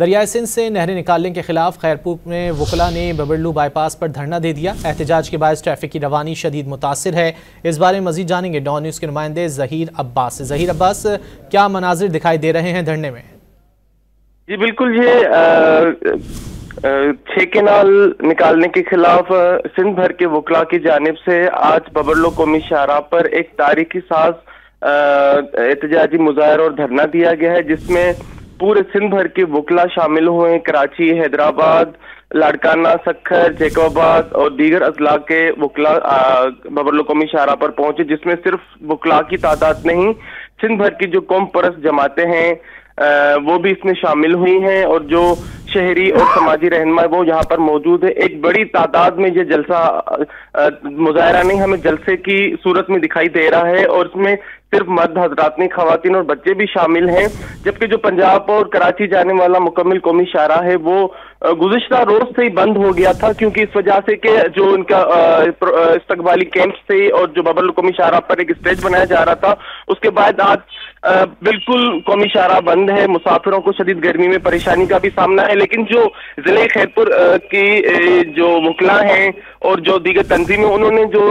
دریائے سندھ سے نہریں نکالنے کے خلاف خیرپور میں وکلاء نے ببرلو بائی پاس پر دھرنا دے دیا۔ احتجاج کے باعث ٹریفک کی روانی شدید متاثر ہے۔ اس بارے میں مزید جانیں گے ڈان نیوز کے نمائندے ظہیر عباس سے۔ ظہیر عباس، کیا مناظر دکھائی دے رہے ہیں دھرنے میں؟ جی بالکل، یہ 6 کینال نکالنے کے خلاف سندھ بھر کے وکلاء کی جانب سے آج ببرلو قومی شاہراہ پر ایک تاریخی ساز احتجاجی مظاہرہ اور دھرنا دیا گیا ہے، جس میں پورے سندھ بھر کے وکلاء شامل ہوئے۔ کراچی، حیدرآباد، لاڑکانہ، سکھر، جیکب آباد اور دیگر اضلاع کے وکلاء ببرلو قومی شاہراہ پر پہنچے، جس میں صرف وکلاء کی تعداد نہیں، سندھ بھر کی جو قوم پرست جماعتیں ہیں وہ بھی اس میں شامل ہوئی ہیں، اور جو شہری اور سماجی رہنما وہ یہاں پر موجود ہے۔ ایک بڑی تعداد میں یہ جلسہ مظاہرہ نہیں، ہمیں جلسے کی صورت میں دکھائی دے رہا ہے، اور اس میں صرف مرد حضرات نہیں، خواتین اور بچے بھی شامل ہیں۔ جبکہ جو پنجاب اور کراچی جانے والا مکمل قومی شاہراہ ہے وہ گزشتہ روز سے ہی بند ہو گیا تھا، کیونکہ اس وجہ سے کہ جو ان کا استقبالی کیمپس تھے اور جو ببرلو قومی شاہراہ پر ایک اسٹیج بنایا جا رہا تھا، اس کے بعد آج بالکل قومی شاہراہ بند ہے۔ مسافروں کو شدید گرمی میں پریشانی کا بھی سامنا ہے، لیکن جو ضلع خیرپور کی جو وکلاء ہیں اور جو دیگر تنظیمیں انہوں نے جو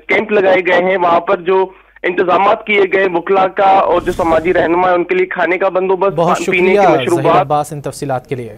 کیمپ لگائے گئے ہیں، وہاں پر جو انتظامات کیے گئے وکلاء کا اور جو سماجی رہنما ہے ان کے لیے کھانے کا بندوبست، بہت پینے شکریہ کی مشروبات۔ ظہیر عباس ان تفصیلات کے لیے۔